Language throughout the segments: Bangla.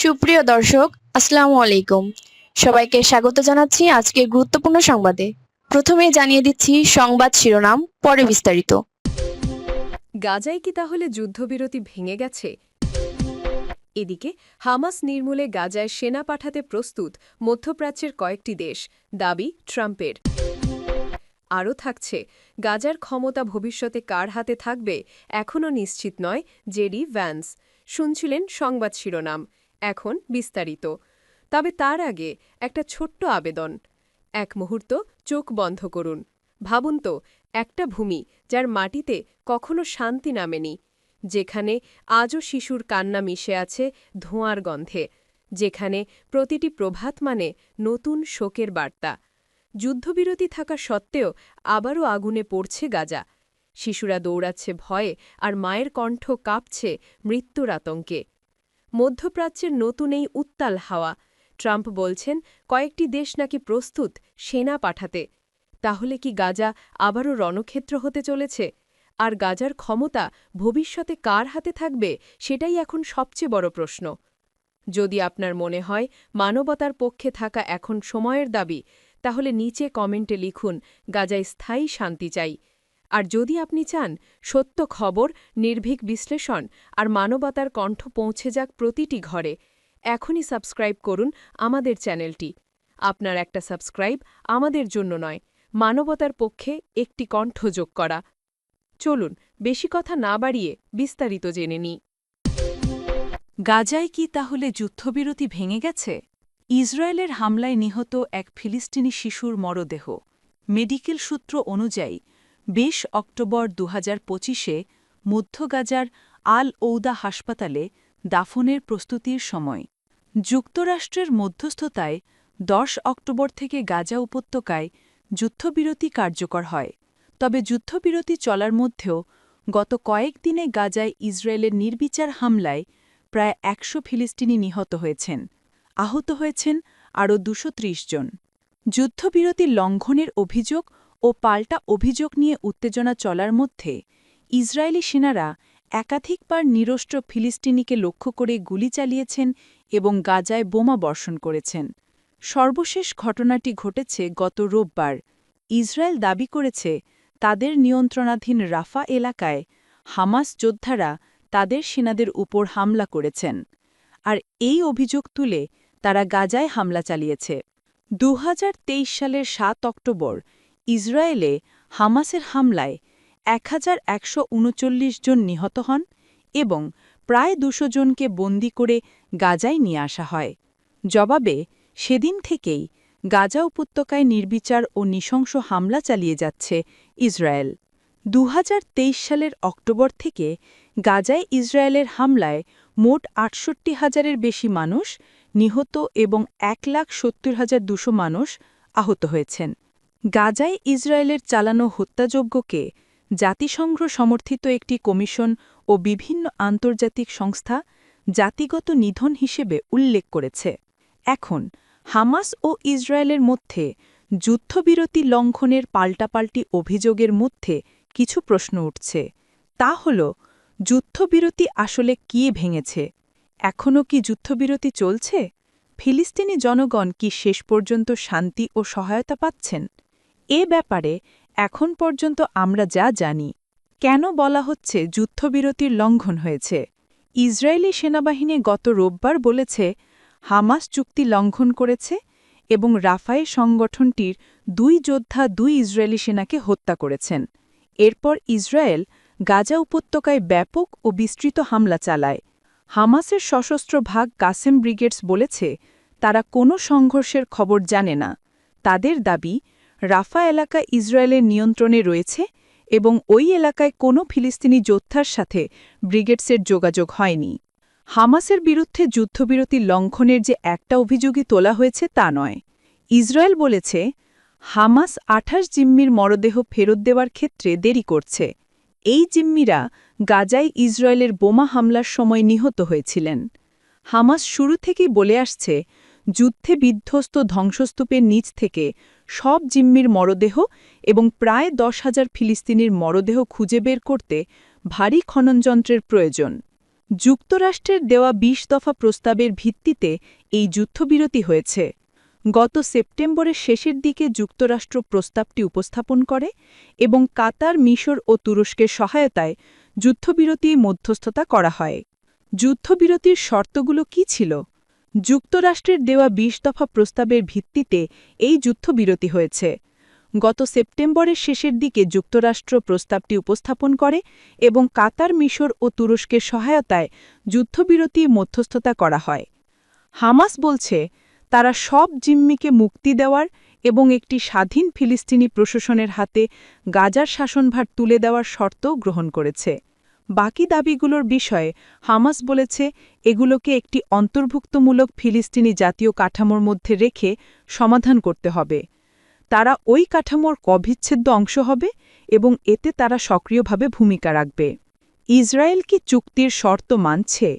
সুপ্রিয় দর্শক, আসসালামু আলাইকুম। সবাইকে স্বাগত জানাচ্ছি আজকের গুরুত্বপূর্ণ সংবাদে। প্রথমেই জানিয়ে দিচ্ছি সংবাদ শিরোনাম, পরে বিস্তারিত। গাজায় কি তাহলে যুদ্ধবিরতি ভেঙে গেছে? এদিকে হামাস নির্মূলে গাজায় সেনা পাঠাতে প্রস্তুত মধ্যপ্রাচ্যের কয়েকটি দেশ, দাবি ট্রাম্পের। আরও থাকছে, গাজার ক্ষমতা ভবিষ্যতে কার হাতে থাকবে এখনও নিশ্চিত নয় জেডি ভ্যান্স। শুনছিলেন সংবাদ শিরোনাম, এখন বিস্তারিত। তবে তার আগে একটা ছোট্ট আবেদন। এক মুহূর্ত চোখ বন্ধ করুন। ভাবুন তো, একটা ভূমি যার মাটিতে কখনো শান্তি নামেনি, যেখানে আজও শিশুর কান্না মিশে আছে ধোঁয়ার গন্ধে, যেখানে প্রতিটি প্রভাত মানে নতুন শোকের বার্তা। যুদ্ধবিরতি থাকা সত্ত্বেও আবারও আগুনে পড়ছে গাজা। শিশুরা দৌড়াচ্ছে ভয়ে, আর মায়ের কণ্ঠ কাঁপছে মৃত্যুর আতঙ্কে। মধ্যপ্রাচ্যের নতুন এই উত্তাল হাওয়া। ট্রাম্প বলছেন কয়েকটি দেশ নাকি প্রস্তুত সেনা পাঠাতে। তাহলে কি গাজা আবারও রণক্ষেত্র হতে চলেছে? আর গাজার ক্ষমতা ভবিষ্যতে কার হাতে থাকবে, সেটাই এখন সবচেয়ে বড় প্রশ্ন। যদি আপনার মনে হয় মানবতার পক্ষে থাকা এখন সময়ের দাবি, তাহলে নিচে কমেন্টে লিখুন গাজায় স্থায়ী শান্তি চাই। আর যদি আপনি চান সত্য খবর, নির্ভীক বিশ্লেষণ আর মানবতার কণ্ঠ পৌঁছে যাক প্রতিটি ঘরে, এখনই সাবস্ক্রাইব করুন আমাদের চ্যানেলটি। আপনার একটা সাবস্ক্রাইব আমাদের জন্য নয়, মানবতার পক্ষে একটি কণ্ঠ যোগ করা। চলুন বেশি কথা না বাড়িয়ে বিস্তারিত জেনে নিই। গাজায় কি তাহলে যুদ্ধবিরতি ভেঙে গেছে? ইসরায়েলের হামলায় নিহত এক ফিলিস্তিনি শিশুর মরদেহ। মেডিকেল সূত্র অনুযায়ী ২০ অক্টোবর ২০২৫-এ মধ্য গাজার আল ঔদা হাসপাতালে দাফনের প্রস্তুতির সময়। যুক্তরাষ্ট্রের মধ্যস্থতায় ১০ অক্টোবর থেকে গাজা উপত্যকায় যুদ্ধবিরতি কার্যকর হয়। তবে যুদ্ধবিরতি চলার মধ্যেও গত কয়েকদিনে গাজায় ইসরায়েলের নির্বিচার হামলায় প্রায় ১০০ ফিলিস্তিনি নিহত হয়েছেন। আহত হয়েছেন আরও ২৩০ জন। যুদ্ধবিরতি লঙ্ঘনের অভিযোগ ও পাল্টা অভিযোগ নিয়ে উত্তেজনা চলার মধ্যে ইসরায়েলি সেনারা একাধিকবার নিরস্ত্র ফিলিস্তিনিকে লক্ষ্য করে গুলি চালিয়েছেন এবং গাজায় বোমা বর্ষণ করেছেন। সর্বশেষ ঘটনাটি ঘটেছে গত রোববার। ইসরায়েল দাবি করেছে তাদের নিয়ন্ত্রণাধীন রাফা এলাকায় হামাস যোদ্ধারা তাদের সেনাদের উপর হামলা করেছেন, আর এই অভিযোগ তুলে তারা গাজায় হামলা চালিয়েছে। ২০২৩ সালের ৭ অক্টোবর ইসরায়েলে হামাসের হামলায় ১১৩৯ জন নিহত হন এবং প্রায় ২০০ জনকে বন্দী করে গাজায় নিয়ে আসা হয়। জবাবে সেদিন থেকেই গাজা উপত্যকায় নির্বিচার ও নৃশংস হামলা চালিয়ে যাচ্ছে ইসরায়েল। ২০২৩ সালের অক্টোবর থেকে গাজায় ইসরায়েলের হামলায় মোট ৬৮,০০০-এর বেশি মানুষ নিহত এবং ১,৭০,২০০ মানুষ আহত হয়েছেন। গাজায় ইসরায়েলের চালানো হত্যাযজ্ঞকে জাতিসংঘ সমর্থিত একটি কমিশন ও বিভিন্ন আন্তর্জাতিক সংস্থা জাতিগত নিধন হিসেবে উল্লেখ করেছে। এখন হামাস ও ইসরায়েলের মধ্যে যুদ্ধবিরতি লঙ্ঘনের পাল্টাপাল্টি অভিযোগের মধ্যে কিছু প্রশ্ন উঠছে। তা হল, যুদ্ধবিরতি আসলে কি ভেঙেছে? এখনও কি যুদ্ধবিরতি চলছে? ফিলিস্তিনি জনগণ কি শেষ পর্যন্ত শান্তি ও সহায়তা পাচ্ছেন? এ ব্যাপারে এখন পর্যন্ত আমরা যা জানি। কেন বলা হচ্ছে যুদ্ধবিরতির লঙ্ঘন হয়েছে? ইসরায়েলি সেনাবাহিনী গত রোববার বলেছে হামাস চুক্তি লঙ্ঘন করেছে এবং রাফায়ে সংগঠনটির ২ যোদ্ধা ২ ইসরায়েলি সেনাকে হত্যা করেছেন। এরপর ইসরায়েল গাজা উপত্যকায় ব্যাপক ও বিস্তৃত হামলা চালায়। হামাসের সশস্ত্র ভাগ কাসেম ব্রিগেডস বলেছে তারা কোনো সংঘর্ষের খবর জানে না। তাদের দাবি, রাফা এলাকা ইসরায়েলের নিয়ন্ত্রণে রয়েছে এবং ওই এলাকায় কোনো ফিলিস্তিনি যোদ্ধার সাথে ব্রিগেডসের যোগাযোগ হয়নি। হামাসের বিরুদ্ধে যুদ্ধবিরতি লঙ্ঘনের যে একটা অভিযোগই তোলা হয়েছে তা নয়। ইসরায়েল বলেছে হামাস ২৮ জিম্মির মরদেহ ফেরত দেওয়ার ক্ষেত্রে দেরি করছে। এই জিম্মিরা গাজায় ইসরায়েলের বোমা হামলার সময় নিহত হয়েছিলেন। হামাস শুরু থেকেই বলে আসছে যুদ্ধে বিধ্বস্ত ধ্বংসস্তূপের নিচ থেকে সব জিম্মির মরদেহ এবং প্রায় ১০,০০০ ফিলিস্তিনির মরদেহ খুঁজে বের করতে ভারী খননযন্ত্রের প্রয়োজন। যুক্তরাষ্ট্রের দেওয়া ২০ দফা প্রস্তাবের ভিত্তিতে এই যুদ্ধবিরতি হয়েছে। গত সেপ্টেম্বরের শেষের দিকে যুক্তরাষ্ট্র প্রস্তাবটি উপস্থাপন করে এবং কাতার, মিশর ও তুরস্কের সহায়তায় যুদ্ধবিরতি মধ্যস্থতা করা হয়। যুদ্ধবিরতির শর্তগুলো কী ছিল? যুক্তরাষ্ট্রের দেওয়া ২০ দফা প্রস্তাবের ভিত্তিতে এই যুদ্ধবিরতি হয়েছে। গত সেপ্টেম্বরের শেষের দিকে যুক্তরাষ্ট্র প্রস্তাবটি উপস্থাপন করে এবং কাতার, মিশর ও তুরস্কের সহায়তায় যুদ্ধবিরতি মধ্যস্থতা করা হয়। হামাস বলছে তারা সব জিম্মিকে মুক্তি দেওয়ার এবং একটি স্বাধীন ফিলিস্তিনি প্রশাসনের হাতে গাজার শাসনভার তুলে দেওয়ার শর্ত গ্রহণ করেছে। বাকি দাবিগুলোর বিষয়ে হামাস বলেছে এগুলোকে একটি অন্তর্ভুক্তমূলক ফিলিস্তিনি জাতীয় কাঠামোর মধ্যে রেখে সমাধান করতে হবে। তারা ওই কাঠামোর অবিচ্ছেদ্য অংশ হবে এবং এতে তারা সক্রিয়ভাবে ভূমিকা রাখবে। ইসরায়েল কি চুক্তির শর্ত মানছে?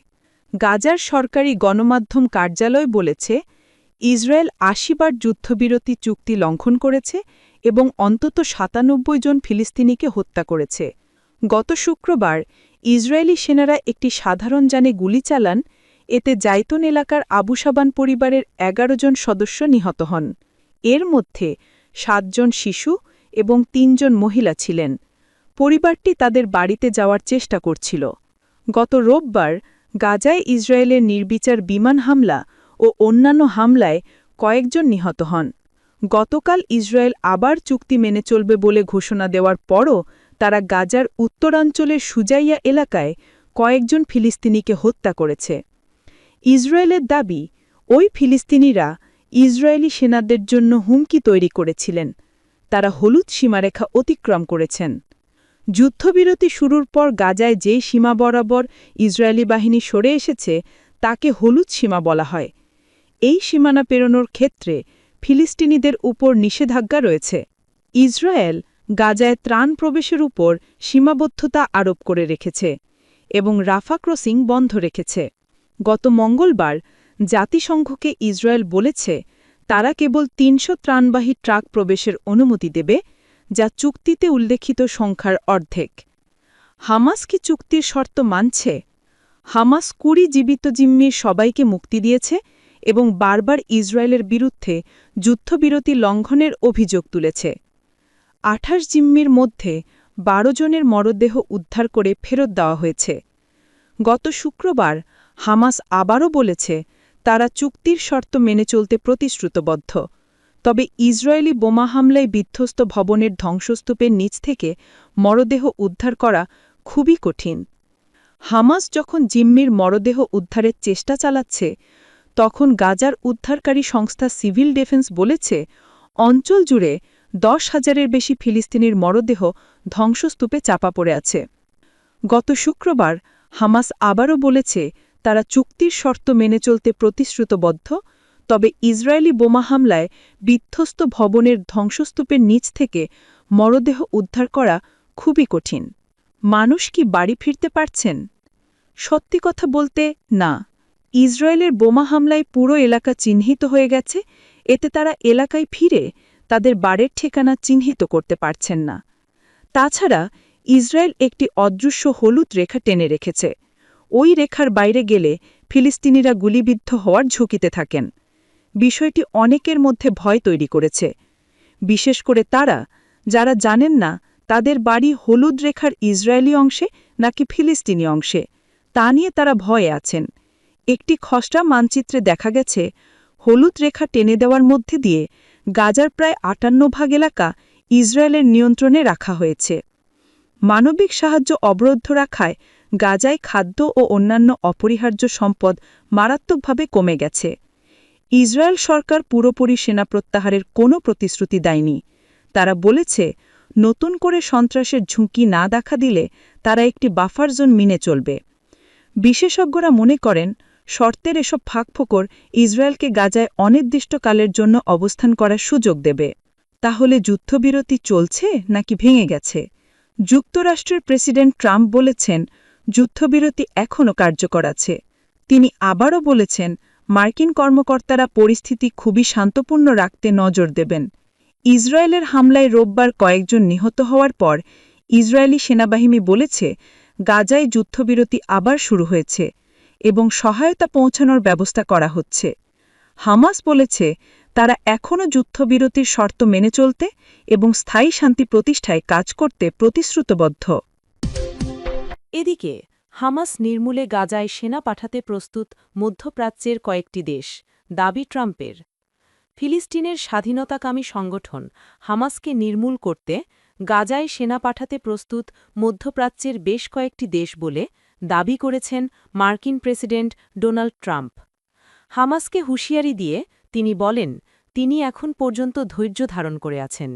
গাজার সরকারি গণমাধ্যম কার্যালয় বলেছে ইসরায়েল ৮০ বার যুদ্ধবিরতি চুক্তি লঙ্ঘন করেছে এবং অন্তত ৯৭ জন ফিলিস্তিনিকে হত্যা করেছে। গত শুক্রবার ইসরায়েলি সেনারা একটি সাধারণ যানে গুলি চালান, এতে জাইতুন এলাকার আবু সাবান পরিবারের ১১ জন সদস্য নিহত হন। এর মধ্যে ৭ জন শিশু এবং ৩ জন মহিলা ছিলেন। পরিবারটি তাদের বাড়িতে যাওয়ার চেষ্টা করছিল। গত রোববার গাজায় ইসরায়েলের নির্বিচার বিমান হামলা ও অন্যান্য হামলায় কয়েকজন নিহত হন। গতকাল ইসরায়েল আবার চুক্তি মেনে চলবে বলে ঘোষণা দেওয়ার পরও তারা গাজার উত্তরাঞ্চলের সুজাইয়া এলাকায় কয়েকজন ফিলিস্তিনিকে হত্যা করেছে। ইসরায়েলের দাবি ওই ফিলিস্তিনিরা ইসরায়েলি সেনাদের জন্য হুমকি তৈরি করেছিলেন। তারা হলুদ সীমারেখা অতিক্রম করেছেন। যুদ্ধবিরতি শুরুর পর গাজায় যে সীমা বরাবর ইসরায়েলি বাহিনী সরে এসেছে তাকে হলুদ সীমা বলা হয়। এই সীমানা পেরোনোর ক্ষেত্রে ফিলিস্তিনিদের উপর নিষেধাজ্ঞা রয়েছে। ইসরায়েল গাজায় ত্রাণ প্রবেশের উপর সীমাবদ্ধতা আরোপ করে রেখেছে এবং রাফা ক্রসিং বন্ধ রেখেছে। গত মঙ্গলবার জাতিসংঘকে ইসরায়েল বলেছে তারা কেবল ৩০০ ত্রাণবাহী ট্রাক প্রবেশের অনুমতি দেবে, যা চুক্তিতে উল্লেখিত সংখ্যার অর্ধেক। হামাস কি চুক্তির শর্ত মানছে? হামাস ২০ জীবিত জিম্মির সবাইকে মুক্তি দিয়েছে এবং বারবার ইসরায়েলের বিরুদ্ধে যুদ্ধবিরতি লঙ্ঘনের অভিযোগ তুলেছে। ২৮ জিম্মির মধ্যে ১২ জনের মরদেহ উদ্ধার করে ফেরত দেওয়া হয়েছে। গত শুক্রবার হামাস আবারও বলেছে তারা চুক্তির শর্ত মেনে চলতে প্রতিশ্রুতবদ্ধ। তবে ইসরায়েলি বোমা হামলায় বিধ্বস্ত ভবনের ধ্বংসস্তূপের নিচ থেকে মরদেহ উদ্ধার করা খুবই কঠিন। হামাস যখন জিম্মির মরদেহ উদ্ধারের চেষ্টা চালাচ্ছে তখন গাজার উদ্ধারকারী সংস্থা সিভিল ডিফেন্স বলেছে অঞ্চল জুড়ে ১০,০০০-এর বেশি ফিলিস্তিনির মরদেহ ধ্বংসস্তূপে চাপা পড়ে আছে। গত শুক্রবার হামাস আবারও বলেছে তারা চুক্তির শর্ত মেনে চলতে প্রতিশ্রুতবদ্ধ, তবে ইসরায়েলি বোমা হামলায় বিধ্বস্ত ভবনের ধ্বংসস্তূপের নিচ থেকে মরদেহ উদ্ধার করা খুবই কঠিন। মানুষ কি বাড়ি ফিরতে পারছেন? সত্যি কথা বলতে না। ইসরায়েলের বোমা হামলায় পুরো এলাকা চিহ্নিত হয়ে গেছে, এতে তারা এলাকায় ফিরে তাদের বাড়ির ঠিকানা চিহ্নিত করতে পারছেন না। তাছাড়া ইসরায়েল একটি অদৃশ্য হলুদ রেখা টেনে রেখেছে। ওই রেখার বাইরে গেলে ফিলিস্তিনিরা গুলিবিদ্ধ হওয়ার ঝুঁকিতে থাকেন। বিষয়টি অনেকের মধ্যে ভয় তৈরি করেছে, বিশেষ করে তারা যারা জানেন না তাদের বাড়ি হলুদ রেখার ইসরায়েলি অংশে নাকি ফিলিস্তিনি অংশে, তা নিয়ে তারা ভয়ে আছেন। একটি খসড়া মানচিত্রে দেখা গেছে হলুদ রেখা টেনে দেওয়ার মধ্যে দিয়ে গাজার প্রায় ৫৮% এলাকা ইসরায়েলের নিয়ন্ত্রণে রাখা হয়েছে। মানবিক সাহায্য অবরুদ্ধ রাখায় গাজায় খাদ্য ও অন্যান্য অপরিহার্য সম্পদ মারাত্মকভাবে কমে গেছে। ইসরায়েল সরকার পুরোপুরি সেনা প্রত্যাহারের কোনো প্রতিশ্রুতি দেয়নি। তারা বলেছে নতুন করে সন্ত্রাসের ঝুঁকি না দেখা দিলে তারা একটি বাফার জোন মেনে চলবে। বিশেষজ্ঞরা মনে করেন শর্তের এসব ফাঁকফোকর ইসরায়েলকে গাজায় অনির্দিষ্টকালের জন্য অবস্থান করার সুযোগ দেবে। তাহলে যুদ্ধবিরতি চলছে নাকি ভেঙে গেছে? যুক্তরাষ্ট্রের প্রেসিডেন্ট ট্রাম্প বলেছেন যুদ্ধবিরতি এখনও কার্যকর আছে। তিনি আবারও বলেছেন মার্কিন কর্মকর্তারা পরিস্থিতি খুবই শান্তপূর্ণ রাখতে নজর দেবেন। ইসরায়েলের হামলায় রোববার কয়েকজন নিহত হওয়ার পর ইসরায়েলি সেনাবাহিনী বলেছে গাজায় যুদ্ধবিরতি আবার শুরু হয়েছে এবং সহায়তা পৌঁছানোর ব্যবস্থা করা হচ্ছে। হামাস বলেছে তারা এখনও যুদ্ধবিরতির শর্ত মেনে চলতে এবং স্থায়ী শান্তি প্রতিষ্ঠায় কাজ করতে প্রতিশ্রুতবদ্ধ। এদিকে হামাস নির্মূলে গাজায় সেনা পাঠাতে প্রস্তুত মধ্যপ্রাচ্যের কয়েকটি দেশ, দাবি ট্রাম্পের। ফিলিস্তিনের স্বাধীনতাকামী সংগঠন হামাসকে নির্মূল করতে গাজায় সেনা পাঠাতে প্রস্তুত মধ্যপ্রাচ্যের বেশ কয়েকটি দেশ বলে দাবি করেছেন মার্কিন প্রেসিডেন্ট ডোনাল্ড ট্রাম্প। হামাসকে হুঁশিয়ারি দিয়ে তিনি বলেন তিনি এখন পর্যন্ত ধৈর্য ধারণ করে আছেন।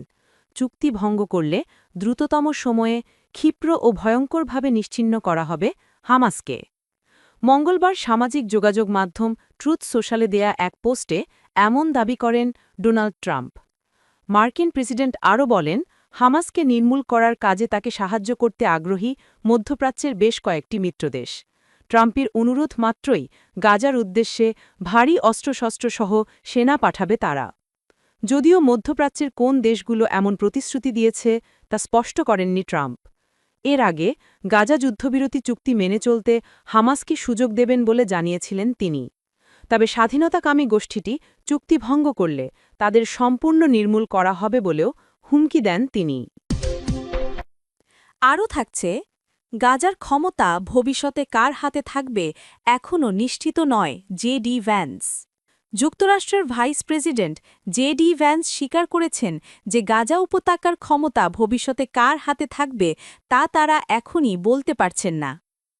চুক্তি ভঙ্গ করলে দ্রুততম সময়ে ক্ষিপ্র ও ভয়ঙ্করভাবে নিশ্চিহ্ন করা হবে হামাসকে। মঙ্গলবার সামাজিক যোগাযোগ মাধ্যম ট্রুথ সোশ্যালে দেয়া এক পোস্টে এমন দাবি করেন ডোনাল্ড ট্রাম্প। মার্কিন প্রেসিডেন্ট আরও বলেন হামাসকে নির্মূল করার কাজে তাকে সাহায্য করতে আগ্রহী মধ্যপ্রাচ্যের বেশ কয়েকটি মিত্রদেশ। ট্রাম্পের অনুরোধ মাত্রই গাজার উদ্দেশ্যে ভারী অস্ত্রশস্ত্রসহ সেনা পাঠাবে তারা। যদিও মধ্যপ্রাচ্যের কোন দেশগুলো এমন প্রতিশ্রুতি দিয়েছে তা স্পষ্ট করেননি ট্রাম্প। এর আগে গাজা যুদ্ধবিরতি চুক্তি মেনে চলতে হামাসকে সুযোগ দেবেন বলে জানিয়েছিলেন তিনি। তবে স্বাধীনতাকামী গোষ্ঠীটি চুক্তি ভঙ্গ করলে তাদের সম্পূর্ণ নির্মূল করা হবে বলেও হুমকি দেন তিনি। আরও থাকছে, গাজার ক্ষমতা ভবিষ্যতে কার হাতে থাকবে এখনও নিশ্চিত নয় জে.ডি. ভ্যান্স। যুক্তরাষ্ট্রের ভাইস প্রেসিডেন্ট জে.ডি. ভ্যান্স স্বীকার করেছেন যে গাজা উপত্যকার ক্ষমতা ভবিষ্যতে কার হাতে থাকবে তা তারা এখনই বলতে পারছেন না।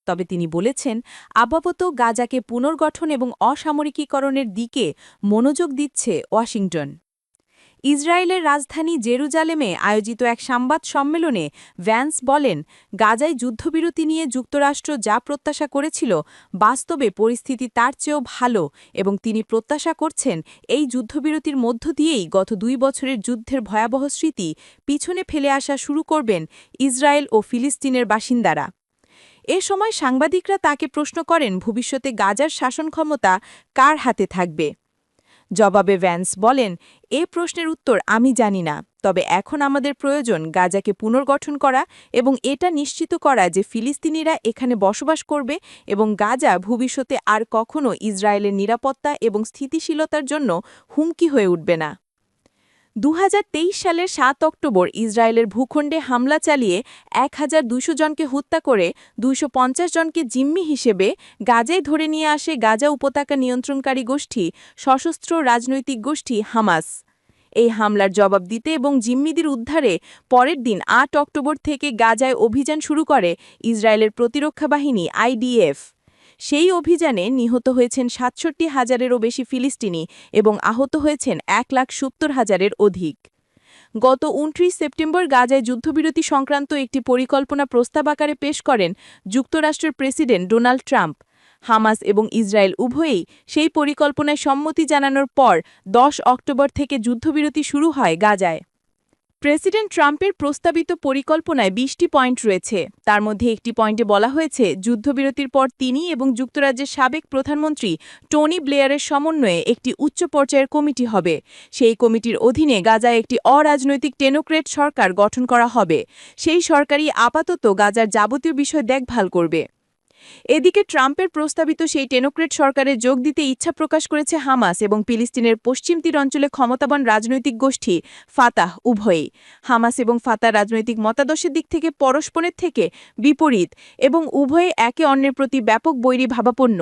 তবে তিনি বলেছেন আপাতত গাজাকে পুনর্গঠন এবং অসামরিকীকরণের দিকে মনোযোগ দিচ্ছে ওয়াশিংটন। ইসরায়েলের রাজধানী জেরুজালেমে আয়োজিত এক সংবাদ সম্মেলনে ভ্যান্স বলেন গাজায় যুদ্ধবিরতি নিয়ে যুক্তরাষ্ট্র যা প্রত্যাশা করেছিল বাস্তবে পরিস্থিতি তার চেয়েও ভালো এবং তিনি প্রত্যাশা করছেন এই যুদ্ধবিরতির মধ্য দিয়েই গত 2 বছরের যুদ্ধের ভয়াবহ স্মৃতি পিছনে ফেলে আসা শুরু করবেন ইসরায়েল ও ফিলিস্তিনের বাসিন্দারা। এ সময় সাংবাদিকরা তাকে প্রশ্ন করেন ভবিষ্যতে গাজার শাসন ক্ষমতা কার হাতে থাকবে। জবাবে ভ্যান্স বলেন এ প্রশ্নের উত্তর আমি জানি না, তবে এখন আমাদের প্রয়োজন গাজাকে পুনর্গঠন করা এবং এটা নিশ্চিত করা যে ফিলিস্তিনিরা এখানে বসবাস করবে এবং গাজা ভবিষ্যতে আর কখনো ইসরায়েলের নিরাপত্তা এবং স্থিতিশীলতার জন্য হুমকি হয়ে উঠবে না। 2023 সালের 7 অক্টোবর ইসরায়েলের ভূখণ্ডে হামলা চালিয়ে 1200 জনকে হত্যা করে 250 জনকে জিম্মি হিসেবে গাজায় ধরে নিয়ে আসে গাজা উপত্যকা নিয়ন্ত্রণকারী গোষ্ঠী সশস্ত্র রাজনৈতিক গোষ্ঠী হামাস। এই হামলার জবাব দিতে এবং জিম্মিদের উদ্ধারে পরের দিন 8 অক্টোবর থেকে গাজায় অভিযান শুরু করে ইসরায়েলের প্রতিরক্ষা বাহিনী IDF। সেই অভিযানে নিহত হয়েছেন 67,000-এরও বেশি ফিলিস্তিনি এবং আহত হয়েছেন 1,70,000-এর অধিক। গত 29 সেপ্টেম্বর গাজায় যুদ্ধবিরতি সংক্রান্ত একটি পরিকল্পনা প্রস্তাব আকারে পেশ করেন যুক্তরাষ্ট্রের প্রেসিডেন্ট ডোনাল্ড ট্রাম্প। হামাস এবং ইসরায়েল উভয়েই সেই পরিকল্পনায় সম্মতি জানানোর পর 10 অক্টোবর থেকে যুদ্ধবিরতি শুরু হয় গাজায়। প্রেসিডেন্ট ট্রাম্পের প্রস্তাবিত পরিকল্পনায় 20টি পয়েন্ট রয়েছে। তার মধ্যে একটি পয়েন্টে বলা হয়েছে যুদ্ধবিরতির পর তিনি এবং যুক্তরাজ্যের সাবেক প্রধানমন্ত্রী টনি ব্লেয়ারের সমন্বয়ে একটি উচ্চ পর্যায়ের কমিটি হবে। সেই কমিটির অধীনে গাজায় একটি অরাজনৈতিক টেনোক্রেট সরকার গঠন করা হবে। সেই সরকারই আপাতত গাজার যাবতীয় বিষয় দেখভাল করবে। এদিকে ট্রাম্পের প্রস্তাবিত সেই টেনোক্রেট সরকারে যোগ দিতে ইচ্ছা প্রকাশ করেছে হামাস এবং ফিলিস্তিনের পশ্চিম তীর অঞ্চলে ক্ষমতাবান রাজনৈতিক গোষ্ঠী ফাতাহ উভয়ই। হামাস এবং ফাতাহ রাজনৈতিক মতাদর্শের দিক থেকে পরস্পরের থেকে বিপরীত এবং উভয়ে একে অন্যের প্রতি ব্যাপক বৈরী ভাবাপন্ন।